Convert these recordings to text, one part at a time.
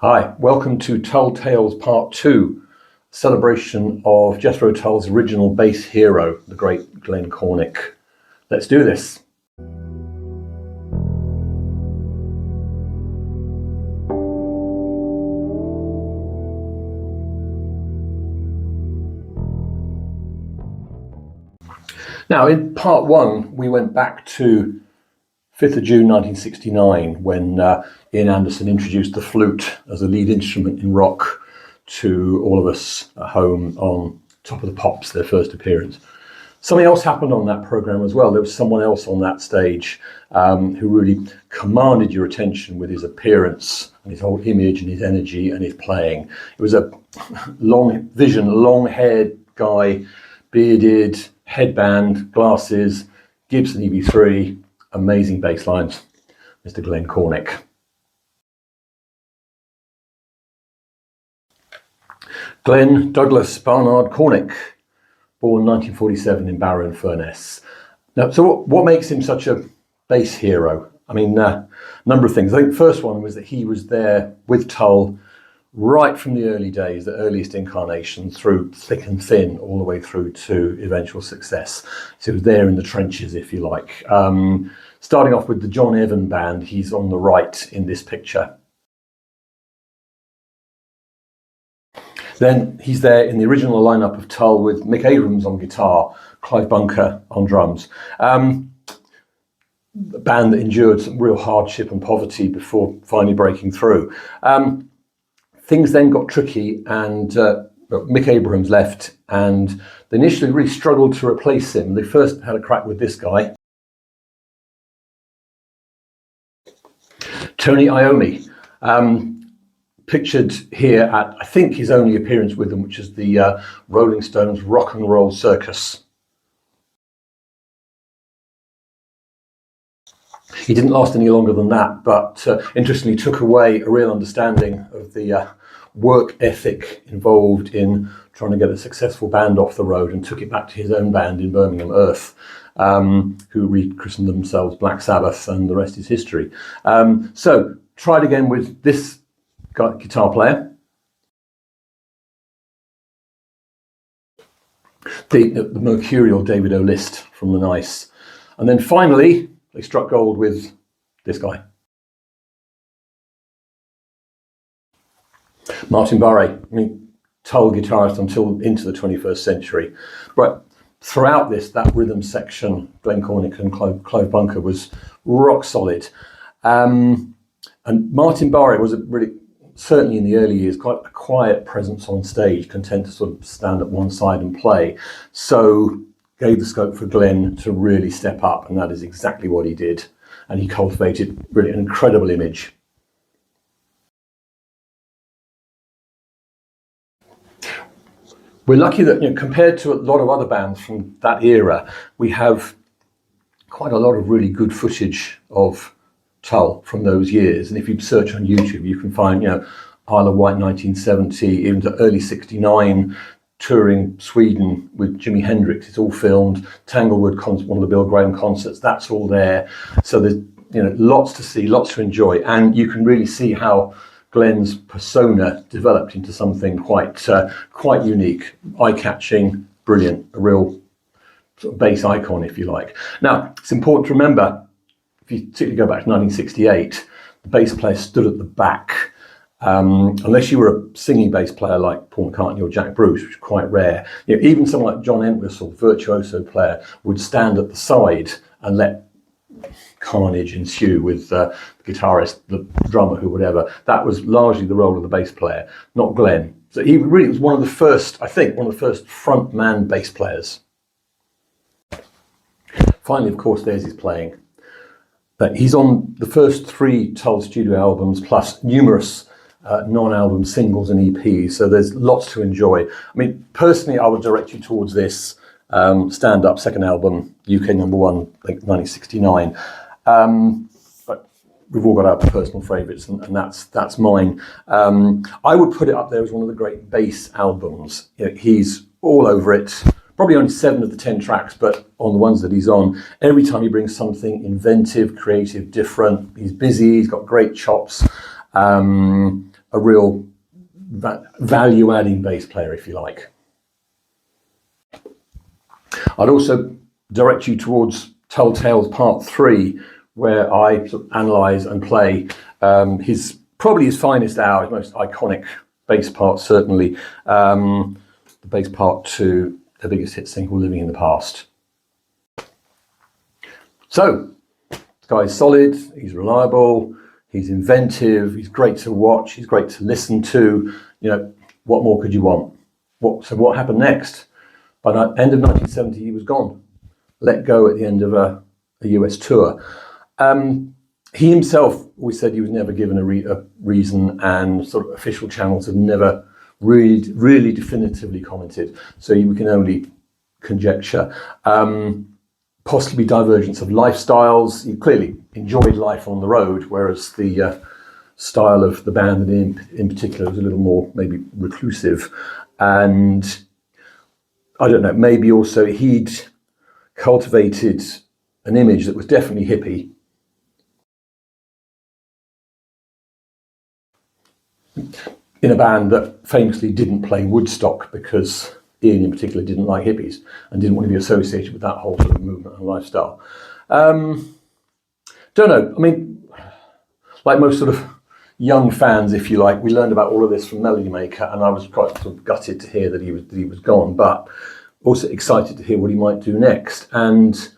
Hi, welcome to Tull Tales Part 2, celebration of Jethro Tull's original bass hero, the great Glenn Cornick. Let's do this. Now, in Part 1, we went back to 5th of June 1969 when Ian Anderson introduced the flute as a lead instrument in rock to all of us at home on Top of the Pops, their first appearance. Something else happened on that programme as well. There was someone else on that stage who really commanded your attention with his appearance and his whole image and his energy and his playing. It was a long-haired guy, bearded, headband, glasses, Gibson EB3, amazing bass lines, Mr. Glenn Cornick. Glenn Douglas Barnard Cornick, born 1947 in Barrow-in-Furness. Now, so what makes him such a bass hero? I mean, a number of things. I think the first one was that he was there with Tull right from the early days, the earliest incarnations, through thick and thin, all the way through to eventual success. So he was there in the trenches, if you like. Starting off with the John Evan Band, he's on the right in this picture. Then he's there in the original lineup of Tull with Mick Abrahams on guitar, Clive Bunker on drums. A band that endured some real hardship and poverty before finally breaking through. Things then got tricky and Mick Abrahams left, and they initially really struggled to replace him. They first had a crack with this guy, Tony Iommi, pictured here at, I think, his only appearance with them, which is the Rolling Stones Rock and Roll Circus. He didn't last any longer than that, but interestingly took away a real understanding of the work ethic involved in trying to get a successful band off the road, and took it back to his own band in Birmingham, Earth, who rechristened themselves Black Sabbath, and the rest is history. So tried again with this guitar player. The mercurial David O'List from the Nice. And then finally, they struck gold with this guy, Martin Barre. I mean, Tull guitarist until into the 21st century. But throughout this, that rhythm section, Glenn Cornick and Clive Bunker was rock solid. And Martin Barre was certainly in the early years, quite a quiet presence on stage, content to sort of stand at one side and play. So gave the scope for Glenn to really step up, and that is exactly what he did. And he cultivated really an incredible image. We're lucky that, compared to a lot of other bands from that era, we have quite a lot of really good footage of Tull from those years. And if you search on YouTube, you can find, Isle of Wight 1970, even to early 69, touring Sweden with Jimi Hendrix. It's all filmed. Tanglewood, one of the Bill Graham concerts, that's all there. So there's lots to see, lots to enjoy, and you can really see how Glenn's persona developed into something quite unique, eye-catching, brilliant, a real sort of bass icon, if you like. Now, it's important to remember, if you particularly go back to 1968, the bass player stood at the back. Unless you were a singing bass player like Paul McCartney or Jack Bruce, which is quite rare, even someone like John Entwistle, virtuoso player, would stand at the side and let carnage ensue with the guitarist, the drummer, who whatever. That was largely the role of the bass player, not Glenn. So he really was one of the first front man bass players. Finally, of course, there's his playing. He's on the first 3 Tull studio albums, plus numerous non-album singles and EPs, so there's lots to enjoy. I mean, personally, I would direct you towards this Stand Up second album, UK #1, I think 1969. But we've all got our personal favourites, and that's mine. I would put it up there as one of the great bass albums. He's all over it. Probably only 7 of the 10 tracks, but on the ones that he's on, every time he brings something inventive, creative, different. He's busy, he's got great chops. a real value-adding bass player, if you like. I'd also direct you towards Tull Tales Part 3, where I sort of analyse and play probably his finest hour, his most iconic bass part, certainly, the bass part to the biggest hit single, Living in the Past. So, this guy's solid, he's reliable, he's inventive, he's great to watch, he's great to listen to. You know, what more could you want? So what happened next? By the end of 1970, he was gone, let go at the end of a US tour. He himself always said he was never given a reason, and sort of official channels have never really definitively commented. So we can only conjecture. Possibly divergence of lifestyles. He clearly enjoyed life on the road, whereas the style of the band in particular was a little more maybe reclusive. And I don't know, maybe also he'd cultivated an image that was definitely hippie. In a band that famously didn't play Woodstock, because Ian in particular didn't like hippies and didn't want to be associated with that whole sort of movement and lifestyle. Don't know, I mean, like most sort of young fans, if you like, we learned about all of this from Melody Maker, and I was quite sort of gutted to hear that he was gone, but also excited to hear what he might do next. And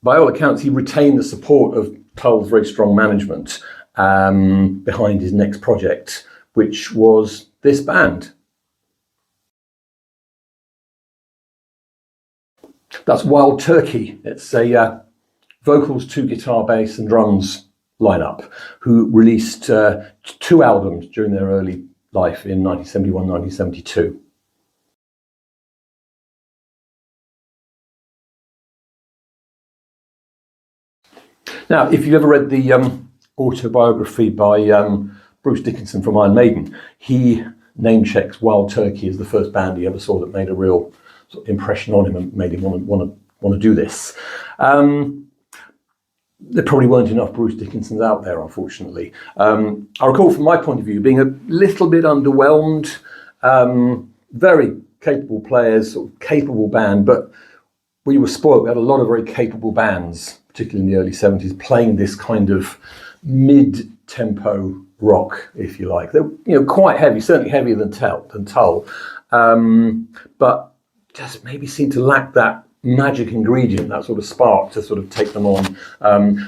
by all accounts, he retained the support of Tull's very strong management behind his next project, which was this band. That's Wild Turkey. It's a vocals, 2 guitar, bass and drums lineup, who released 2 albums during their early life in 1971, 1972. Now, if you've ever read the autobiography by Bruce Dickinson from Iron Maiden, he name checks Wild Turkey as the first band he ever saw that made a real sort of impression on him and made him want to do this. There probably weren't enough Bruce Dickinsons out there, unfortunately. I recall, from my point of view, being a little bit underwhelmed. Very capable players, sort of capable band, but we were spoiled. We had a lot of very capable bands, particularly in the early 70s, playing this kind of mid-tempo rock, if you like. They're quite heavy, certainly heavier than Tull, but just maybe seemed to lack that magic ingredient, that sort of spark to sort of take them on.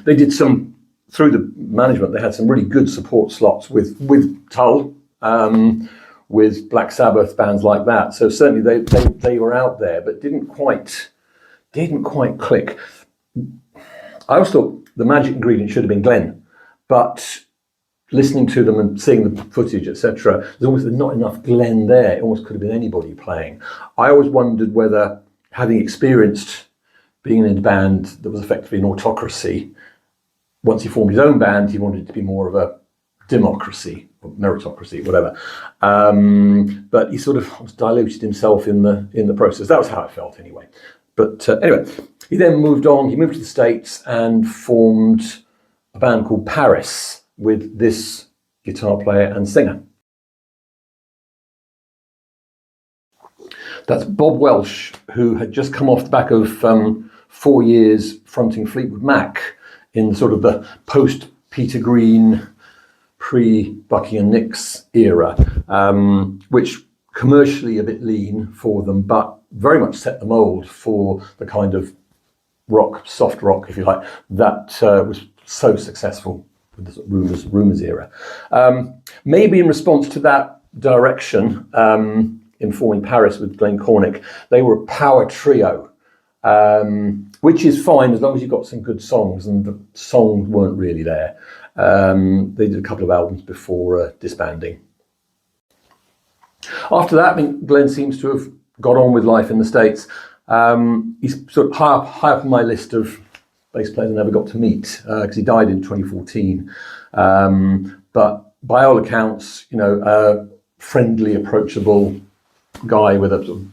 They did some, through the management, they had some really good support slots with Tull, with Black Sabbath, bands like that. So certainly they were out there, but didn't quite click. I always thought the magic ingredient should have been Glenn, but listening to them and seeing the footage, etc., there's almost not enough Glenn there. It almost could have been anybody playing. I always wondered whether, having experienced being in a band that was effectively an autocracy, once he formed his own band, he wanted it to be more of a democracy, or meritocracy, whatever. But he sort of diluted himself in the process. That was how I felt anyway. But anyway, he then moved on. He moved to the States and formed a band called Paris with this guitar player and singer. That's Bob Welsh, who had just come off the back of 4 years fronting Fleetwood Mac in sort of the post-Peter Green, pre-Bucky and Nix era, which commercially a bit lean for them, but very much set the mould for the kind of rock, soft rock, if you like, that was so successful with the Rumours era. Maybe in response to that direction, in forming Paris with Glenn Cornick, they were a power trio, which is fine as long as you've got some good songs, and the songs weren't really there. They did a couple of albums before disbanding. After that, I mean, Glenn seems to have got on with life in the States. He's sort of high up on my list of bass players I never got to meet, because he died in 2014. But by all accounts, a friendly, approachable guy with a sort of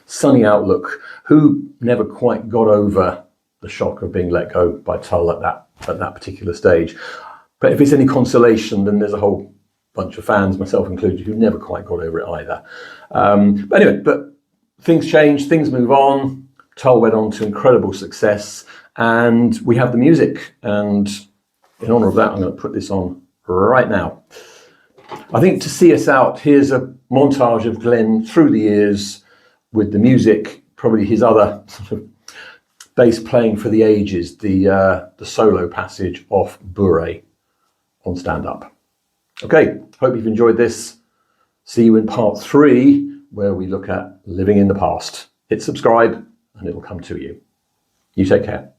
sunny outlook, who never quite got over the shock of being let go by Tull at that particular stage. But if it's any consolation, then there's a whole bunch of fans, myself included, who never quite got over it either. But anyway, but things change, things move on. Tull went on to incredible success, and we have the music. And in honour of that, I'm going to put this on right now. I think to see us out, here's a montage of Glenn through the years with the music, probably his other sort of bass playing for the ages, the solo passage off Bourrée on Stand Up. Okay, hope you've enjoyed this. See you in part 3, where we look at living in the past. Hit subscribe and it'll come to you. You take care.